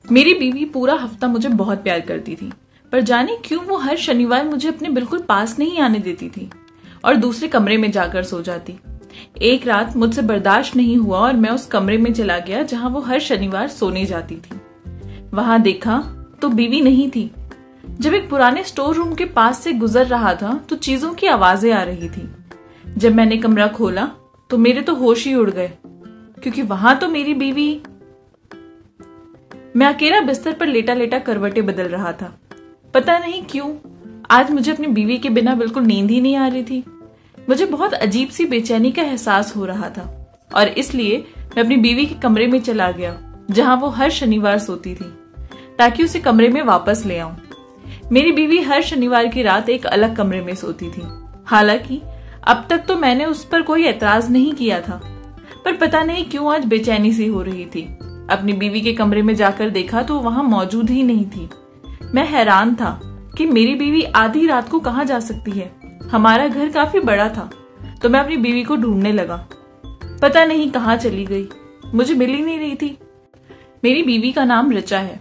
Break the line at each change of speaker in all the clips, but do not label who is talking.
मेरी बीवी पूरा हफ्ता मुझे बहुत प्यार करती थी, पर जाने क्यों वो हर शनिवार मुझे अपने बिल्कुल पास नहीं आने देती थी और दूसरे कमरे में जाकर सो जाती। एक रात मुझसे बर्दाश्त नहीं हुआ और मैं उस कमरे में चला गया जहां वो हर शनिवार सोने जाती थी। वहां देखा तो बीवी नहीं थी। जब एक पुराने स्टोर रूम के पास से गुजर रहा था तो चीजों की आवाजें आ रही थी। जब मैंने कमरा खोला तो मेरे तो होश ही उड़ गए, क्योंकि वहां तो मेरी बीवी। मैं अकेला बिस्तर पर लेटा लेटा करवटें बदल रहा था। पता नहीं क्यों आज मुझे अपनी बीवी के बिना बिल्कुल नींद ही नहीं आ रही थी। मुझे बहुत अजीब सी बेचैनी का एहसास हो रहा था और इसलिए मैं अपनी बीवी के कमरे में चला गया जहां वो हर शनिवार सोती थी, ताकि उसे कमरे में वापस ले आऊं। मेरी बीवी हर शनिवार की रात एक अलग कमरे में सोती थी। हालांकि अब तक तो मैंने उस पर कोई एतराज नहीं किया था, पर पता नहीं क्यों आज बेचैनी सी हो रही थी। अपनी बीवी के कमरे में जाकर देखा तो वहां मौजूद ही नहीं थी। मैं हैरान था कि मेरी बीवी आधी रात को कहां जा सकती है। हमारा घर काफी बड़ा था, तो मैं अपनी बीवी को ढूंढने लगा। पता नहीं कहां चली गई, मुझे मिल ही नहीं रही थी। मेरी बीवी का नाम ऋचा है।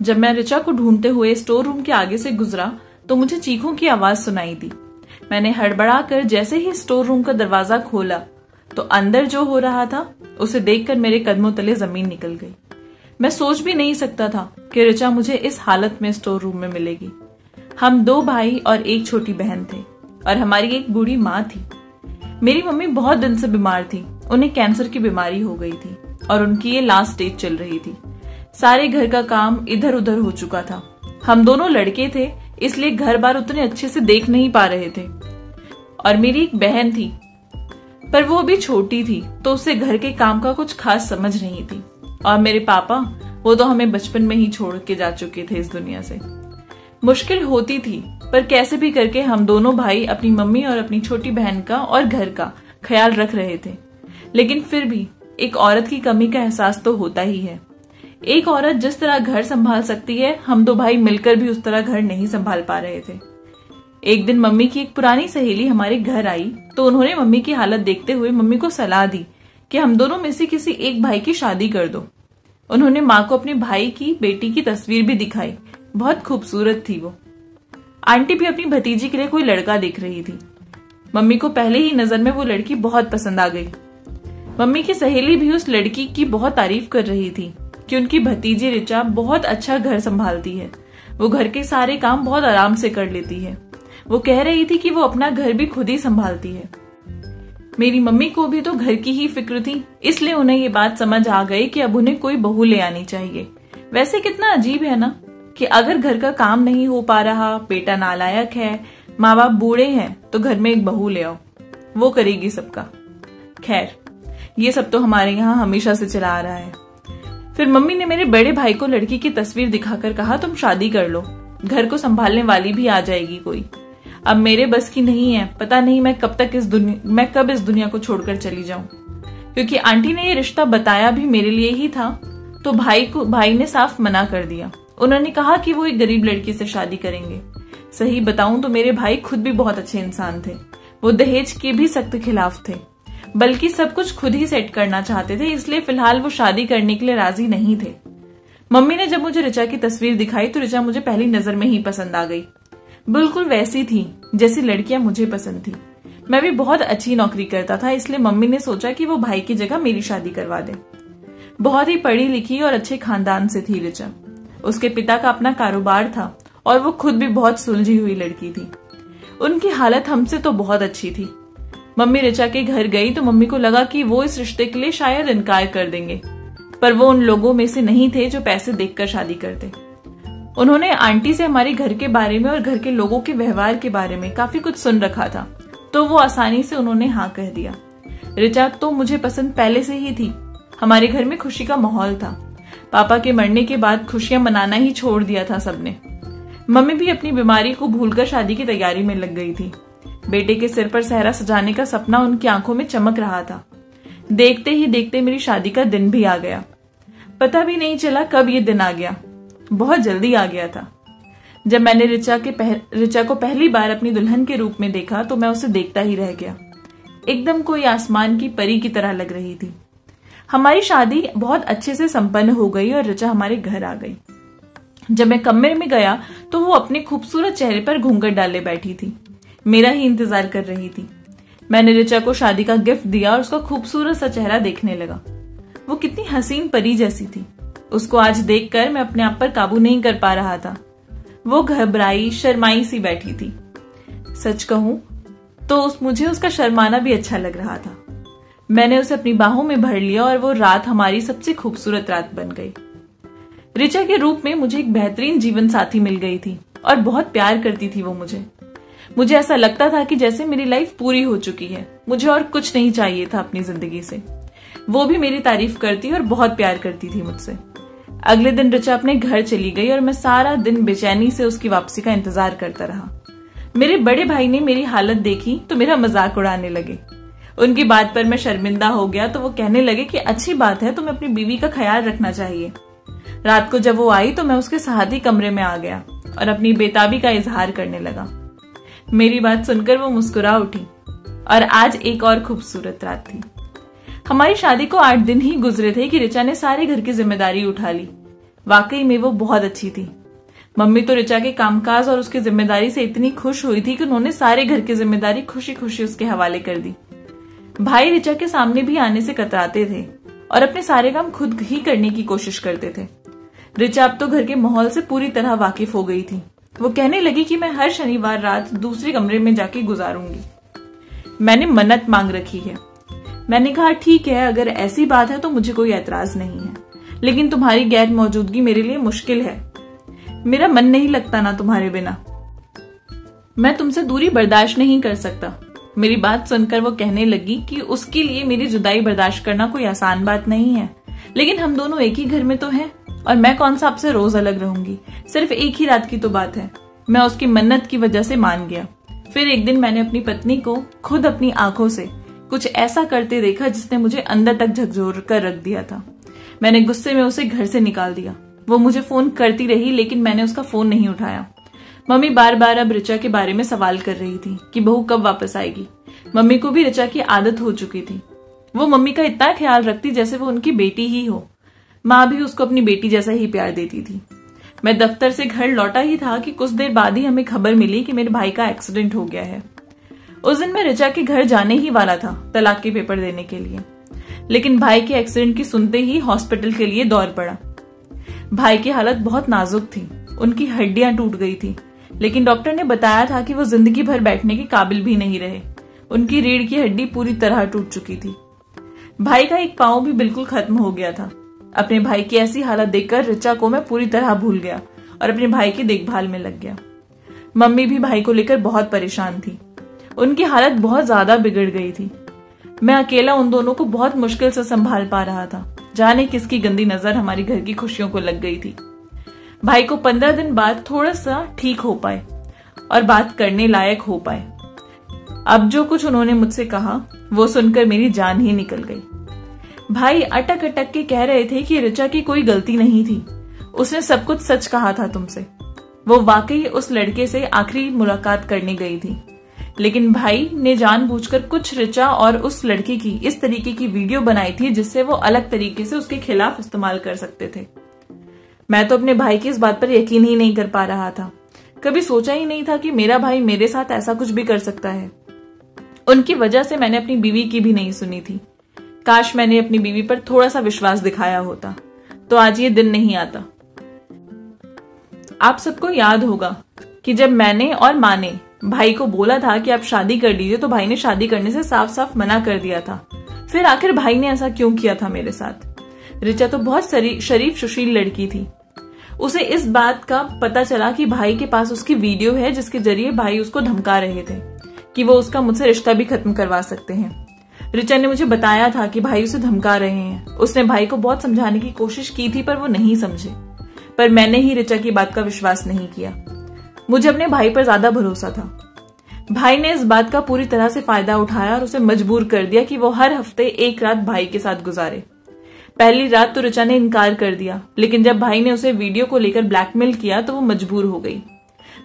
जब मैं ऋचा को ढूंढते हुए स्टोर रूम के आगे से गुजरा तो मुझे चीखों की आवाज सुनाई दी। मैंने हड़बड़ाकर जैसे ही स्टोर रूम का दरवाजा खोला तो अंदर जो हो रहा था उसे देखकर मेरे कदमों तले जमीन निकल गई। मैं सोच भी नहीं सकता था कि ऋचा मुझे इस हालत में स्टोर रूम में मिलेगी। हम 2 भाई और एक छोटी बहन थे और हमारी एक बूढ़ी माँ थी। मेरी मम्मी बहुत दिन से बीमार थी। उन्हें कैंसर की बीमारी हो गई थी और उनकी ये लास्ट स्टेज चल रही थी। सारे घर का काम इधर उधर हो चुका था। हम दोनों लड़के थे, इसलिए घर बार उतने अच्छे से देख नहीं पा रहे थे। और मेरी एक बहन थी, पर वो अभी छोटी थी तो उसे घर के काम का कुछ खास समझ नहीं थी। और मेरे पापा, वो तो हमें बचपन में ही छोड़ के जा चुके थे इस दुनिया से। मुश्किल होती थी, पर कैसे भी करके हम दोनों भाई अपनी मम्मी और अपनी छोटी बहन का और घर का ख्याल रख रहे थे। लेकिन फिर भी एक औरत की कमी का एहसास तो होता ही है। एक औरत जिस तरह घर संभाल सकती है, हम 2 भाई मिलकर भी उस तरह घर नहीं संभाल पा रहे थे। एक दिन मम्मी की एक पुरानी सहेली हमारे घर आई तो उन्होंने मम्मी की हालत देखते हुए मम्मी को सलाह दी कि हम दोनों में से किसी एक भाई की शादी कर दो। उन्होंने माँ को अपने भाई की बेटी की तस्वीर भी दिखाई। बहुत खूबसूरत थी वो। आंटी भी अपनी भतीजी के लिए कोई लड़का देख रही थी। मम्मी को पहले ही नजर में वो लड़की बहुत पसंद आ गई। मम्मी की सहेली भी उस लड़की की बहुत तारीफ कर रही थी कि उनकी भतीजी ऋचा बहुत अच्छा घर संभालती है। वो घर के सारे काम बहुत आराम से कर लेती है। वो कह रही थी कि वो अपना घर भी खुद ही संभालती है। मेरी मम्मी को भी तो घर की ही फिक्र थी, इसलिए उन्हें ये बात समझ आ गई कि अब उन्हें कोई बहू ले आनी चाहिए। वैसे कितना अजीब है ना कि अगर घर का काम नहीं हो पा रहा, बेटा नालायक है, माँ बाप बूढ़े हैं, तो घर में एक बहू ले आओ, वो करेगी सबका। खैर, ये सब तो हमारे यहाँ हमेशा से चला आ रहा है। फिर मम्मी ने मेरे बड़े भाई को लड़की की तस्वीर दिखाकर कहा, तुम शादी कर लो, घर को संभालने वाली भी आ जाएगी कोई। अब मेरे बस की नहीं है, पता नहीं मैं कब इस दुनिया को छोड़कर चली जाऊं। क्योंकि आंटी ने ये रिश्ता बताया भी मेरे लिए ही था, तो भाई ने साफ मना कर दिया। उन्होंने कहा कि वो एक गरीब लड़की से शादी करेंगे। सही बताऊं तो मेरे भाई खुद भी बहुत अच्छे इंसान थे। वो दहेज के भी सख्त खिलाफ थे, बल्कि सब कुछ खुद ही सेट करना चाहते थे, इसलिए फिलहाल वो शादी करने के लिए राजी नहीं थे। मम्मी ने जब मुझे ऋचा की तस्वीर दिखाई तो ऋचा मुझे पहली नजर में ही पसंद आ गई। बिल्कुल वैसी थी जैसी लड़कियां मुझे पसंद थी। मैं भी बहुत अच्छी नौकरी करता था, इसलिए मम्मी ने सोचा कि वो भाई की जगह मेरी शादी करवा दे। बहुत ही पढ़ी लिखी और अच्छे खानदान से थी ऋचा। उसके पिता का अपना कारोबार था और वो खुद भी बहुत सुलझी हुई लड़की थी। उनकी हालत हमसे तो बहुत अच्छी थी। मम्मी ऋचा के घर गई तो मम्मी को लगा कि वो इस रिश्ते के लिए शायद इनकार कर देंगे, पर वो उन लोगों में से नहीं थे जो पैसे देखकर शादी करते। उन्होंने आंटी से हमारे घर के बारे में और घर के लोगों के व्यवहार के बारे में काफी कुछ सुन रखा था, तो वो आसानी से उन्होंने हाँ कह दिया। ऋचा तो मुझे पसंद पहले से ही थी। हमारे घर में खुशी का माहौल था। पापा के मरने के बाद खुशियां मनाना ही छोड़ दिया था सबने। मम्मी भी अपनी बीमारी को भूलकर शादी की तैयारी में लग गई थी। बेटे के सिर पर सेहरा सजाने का सपना उनकी आंखों में चमक रहा था। देखते ही देखते मेरी शादी का दिन भी आ गया। पता भी नहीं चला कब ये दिन आ गया, बहुत जल्दी आ गया था। जब मैंने ऋचा को पहली बार अपनी दुल्हन के रूप में देखा तो मैं उसे देखता ही रह गया। एकदम कोई आसमान की परी की तरह लग रही थी। हमारी शादी बहुत अच्छे से संपन्न हो गई और ऋचा हमारे घर आ गई। जब मैं कमरे में गया तो वो अपने खूबसूरत चेहरे पर घूंघट डाले बैठी थी, मेरा ही इंतजार कर रही थी। मैंने ऋचा को शादी का गिफ्ट दिया और उसका खूबसूरत सा चेहरा देखने लगा। वो कितनी हसीन परी जैसी थी। उसको आज देखकर मैं अपने आप पर काबू नहीं कर पा रहा था। वो घबराई शर्माई सी बैठी थी। सच कहूं तो मुझे उसका शर्माना भी अच्छा लग रहा था। मैंने उसे अपनी बाहों में भर लिया और वो रात हमारी सबसे खूबसूरत रात बन गई। ऋचा के रूप में मुझे एक बेहतरीन जीवन साथी मिल गई थी और बहुत प्यार करती थी वो मुझे ऐसा लगता था कि जैसे मेरी लाइफ पूरी हो चुकी है, मुझे और कुछ नहीं चाहिए था अपनी जिंदगी से। वो भी मेरी तारीफ करती और बहुत प्यार करती थी मुझसे। अगले दिन ऋचा अपने घर चली गई और मैं सारा दिन बेचैनी से उसकी वापसी का इंतजार करता रहा। मेरे बड़े भाई ने मेरी हालत देखी तो मेरा मजाक उड़ाने लगे। उनकी बात पर मैं शर्मिंदा हो गया तो वो कहने लगे कि अच्छी बात है, तुम्हें अपनी बीवी का ख्याल रखना चाहिए। रात को जब वो आई तो मैं उसके साथ ही कमरे में आ गया और अपनी बेताबी का इजहार करने लगा। मेरी बात सुनकर वो मुस्कुरा उठी और आज एक और खूबसूरत रात थी। हमारी शादी को 8 दिन ही गुजरे थे कि ऋचा ने सारे घर की जिम्मेदारी उठा ली। वाकई में वो बहुत अच्छी थी। मम्मी तो ऋचा के कामकाज और उसकी जिम्मेदारी से इतनी खुश हुई थी कि उन्होंने सारे घर की जिम्मेदारी खुशी खुशी उसके हवाले कर दी। भाई ऋचा के सामने भी आने से कतराते थे और अपने सारे काम खुद ही करने की कोशिश करते थे। ऋचा अब तो घर के माहौल से पूरी तरह वाकिफ हो गई थी। वो कहने लगी कि मैं हर शनिवार रात दूसरे कमरे में जाके गुजारूंगी। मैंने मन्नत मांग रखी है। मैंने कहा ठीक है, अगर ऐसी बात है तो मुझे कोई एतराज नहीं है, लेकिन तुम्हारी गैर मौजूदगी मेरे लिए मुश्किल है। मेरा मन नहीं लगता ना तुम्हारे बिना। मैं तुमसे दूरी बर्दाश्त नहीं कर सकता। मेरी बात सुनकर वो कहने लगी कि उसके लिए मेरी जुदाई बर्दाश्त करना कोई आसान बात नहीं है, लेकिन हम दोनों एक ही घर में तो हैं और मैं कौन सा आपसे रोज अलग रहूंगी। सिर्फ एक ही रात की तो बात है। मैं उसकी मन्नत की वजह से मान गया। फिर एक दिन मैंने अपनी पत्नी को खुद अपनी आंखों से कुछ ऐसा करते देखा जिसने मुझे अंदर तक झकझोर कर रख दिया था। मैंने गुस्से में उसे घर से निकाल दिया। वो मुझे फोन करती रही लेकिन मैंने उसका फोन नहीं उठाया। मम्मी बार बार अब ऋचा के बारे में सवाल कर रही थी कि बहू कब वापस आएगी। मम्मी को भी ऋचा की आदत हो चुकी थी। वो मम्मी का इतना ख्याल रखती जैसे वो उनकी बेटी ही हो। माँ भी उसको अपनी बेटी जैसा ही प्यार देती थी। मैं दफ्तर से घर लौटा ही था कि कुछ देर बाद ही हमें खबर मिली कि मेरे भाई का एक्सीडेंट हो गया है। उस दिन मैं ऋचा के घर जाने ही वाला था तलाक के पेपर देने के लिए, लेकिन भाई के एक्सीडेंट की सुनते ही हॉस्पिटल के लिए दौड़ पड़ा। भाई की हालत बहुत नाजुक थी। उनकी हड्डियां टूट गई थी, लेकिन डॉक्टर ने बताया था कि वो जिंदगी भर बैठने के काबिल भी नहीं रहे। उनकी रीढ़ की हड्डी पूरी तरह टूट चुकी थी। भाई का एक पांव भी बिल्कुल खत्म हो गया था। अपने भाई की ऐसी हालत देखकर ऋचा को मैं पूरी तरह भूल गया और अपने भाई की देखभाल में लग गया। मम्मी भी भाई को लेकर बहुत परेशान थी। उनकी हालत बहुत ज्यादा बिगड़ गई थी। मैं अकेला उन दोनों को बहुत मुश्किल से संभाल पा रहा था। जाने किसकी गंदी नजर हमारी घर की खुशियों को लग गई थी। भाई को 15 दिन बाद थोड़ा सा ठीक हो पाए और बात करने लायक हो पाए। अब जो कुछ उन्होंने मुझसे कहा वो सुनकर मेरी जान ही निकल गई। भाई अटक अटक के कह रहे थे कि ऋचा की कोई गलती नहीं थी, उसने सब कुछ सच कहा था तुमसे। वो वाकई उस लड़के से आखिरी मुलाकात करने गई थी, लेकिन भाई ने जानबूझकर कुछ ऋचा और उस लड़के की इस तरीके की वीडियो बनाई थी जिससे वो अलग तरीके से उसके खिलाफ इस्तेमाल कर सकते थे। मैं तो अपने भाई की इस बात पर यकीन ही नहीं कर पा रहा था। कभी सोचा ही नहीं था कि मेरा भाई मेरे साथ ऐसा कुछ भी कर सकता है। उनकी वजह से मैंने अपनी बीवी की भी नहीं सुनी थी। काश मैंने अपनी बीवी पर थोड़ा सा विश्वास दिखाया होता तो आज ये दिन नहीं आता। आप सबको याद होगा कि जब मैंने और माँ ने भाई को बोला था कि आप शादी कर लीजिए तो भाई ने शादी करने से साफ साफ मना कर दिया था। फिर आखिर भाई ने ऐसा क्यों किया था मेरे साथ? ऋचा तो बहुत शरीफ सुशील लड़की थी। उसे इस बात का पता चला कि भाई के पास उसकी वीडियो है जिसके जरिए भाई उसको धमका रहे थे कि वो उसका मुझसे रिश्ता भी खत्म करवा सकते हैं। ऋचा ने मुझे बताया था कि भाई उसे धमका रहे हैं। उसने भाई को बहुत समझाने की कोशिश की थी पर वो नहीं समझे। पर मैंने ही ऋचा की बात का विश्वास नहीं किया। मुझे अपने भाई पर ज्यादा भरोसा था। भाई ने इस बात का पूरी तरह से फायदा उठाया और उसे मजबूर कर दिया कि वो हर हफ्ते एक रात भाई के साथ गुजारे। पहली रात तो ऋचा ने इनकार कर दिया, लेकिन जब भाई ने उसे वीडियो को लेकर ब्लैकमेल किया तो वो मजबूर हो गई।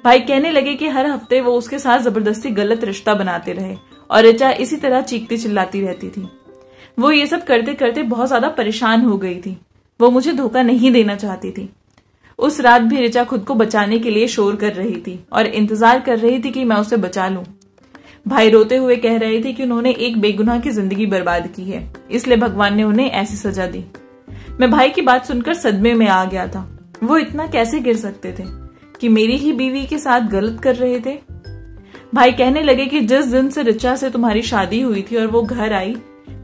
भाई कहने लगे कि हर हफ्ते वो उसके साथ जबरदस्ती गलत रिश्ता बनाते रहे और ऋचा इसी तरह चीखती चिल्लाती रहती थी। वो ये सब करते करते बहुत ज्यादा परेशान हो गई थी। वो मुझे धोखा नहीं देना चाहती थी। उस रात भी ऋचा खुद को बचाने के लिए शोर कर रही थी और इंतजार कर रही थी कि मैं उसे बचा लूं। भाई रोते हुए कह रहे थे कि उन्होंने एक बेगुनाह की जिंदगी बर्बाद की है, इसलिए भगवान ने उन्हें ऐसी सजा दी। मैं भाई की बात सुनकर सदमे में आ गया था। वो इतना कैसे गिर सकते थे कि मेरी ही बीवी के साथ गलत कर रहे थे। भाई कहने लगे कि जिस दिन से ऋचा से तुम्हारी शादी हुई थी और वो घर आई,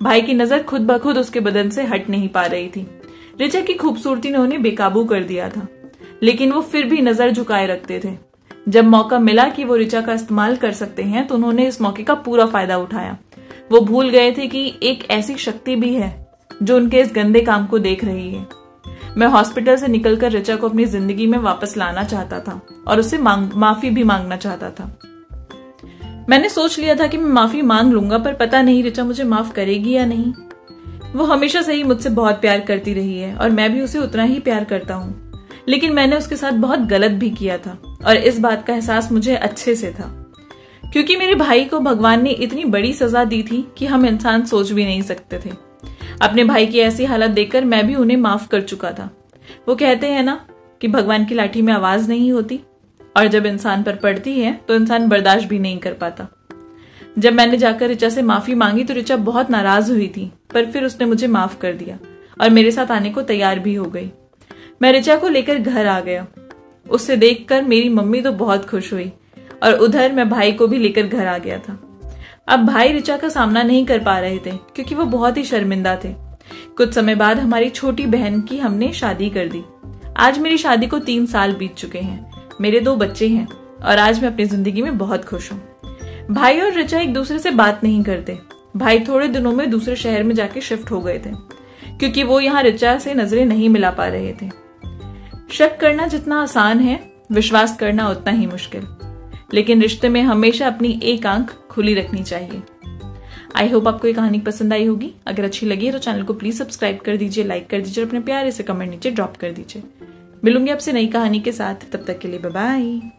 भाई की नजर खुद ब खुद उसके बदन से हट नहीं पा रही थी। ऋचा की खूबसूरती ने उन्हें बेकाबू कर दिया था, लेकिन वो फिर भी नजर झुकाए रखते थे। जब मौका मिला कि वो ऋचा का इस्तेमाल कर सकते हैं तो उन्होंने इस मौके का पूरा फायदा उठाया। वो भूल गए थे कि एक ऐसी शक्ति भी है जो उनके इस गंदे काम को देख रही है। मैं हॉस्पिटल से निकलकर ऋचा को अपनी जिंदगी में वापस लाना चाहता था और उससे माफी भी मांगना चाहता था। मैंने सोच लिया था कि मैं माफी मांग लूंगा, पर पता नहीं ऋचा मुझे माफ करेगी या नहीं। वो हमेशा से ही मुझसे बहुत प्यार करती रही है और मैं भी उसे उतना ही प्यार करता हूँ, लेकिन मैंने उसके साथ बहुत गलत भी किया था और इस बात का एहसास मुझे अच्छे से था, क्योंकि मेरे भाई को भगवान ने इतनी बड़ी सजा दी थी कि हम इंसान सोच भी नहीं सकते थे। अपने भाई की ऐसी हालत देखकर मैं भी उन्हें माफ कर चुका था। वो कहते हैं ना कि भगवान की लाठी में आवाज नहीं होती, और जब इंसान पर पड़ती है तो इंसान बर्दाश्त भी नहीं कर पाता। जब मैंने जाकर ऋचा से माफी मांगी तो ऋचा बहुत नाराज हुई थी, पर फिर उसने मुझे माफ कर दिया और मेरे साथ आने को तैयार भी हो गई। मैं ऋचा को लेकर घर आ गया। उसे देखकर मेरी मम्मी तो बहुत खुश हुई और उधर मैं भाई को भी लेकर घर आ गया था। अब भाई ऋचा का सामना नहीं कर पा रहे थे क्योंकि वो बहुत ही शर्मिंदा थे। कुछ समय बाद हमारी छोटी बहन की हमने शादी कर दी। आज मेरी शादी को 3 साल बीत चुके हैं। मेरे 2 बच्चे हैं और आज मैं अपनी जिंदगी में बहुत खुश हूँ। भाई और ऋचा एक दूसरे से बात नहीं करते। भाई थोड़े दिनों में दूसरे शहर में जाके शिफ्ट हो गए थे क्योंकि वो यहाँ ऋचा से नजरें नहीं मिला पा रहे थे। शक करना जितना आसान है, विश्वास करना उतना ही मुश्किल, लेकिन रिश्ते में हमेशा अपनी एक आंख खुली रखनी चाहिए। आई होप आपको ये कहानी पसंद आई होगी। अगर अच्छी लगी है तो चैनल को प्लीज सब्सक्राइब कर दीजिए, लाइक कर दीजिए और अपने प्यारे से कमेंट नीचे ड्रॉप कर दीजिए। मिलूंगी आपसे नई कहानी के साथ, तब तक के लिए बाय बाय।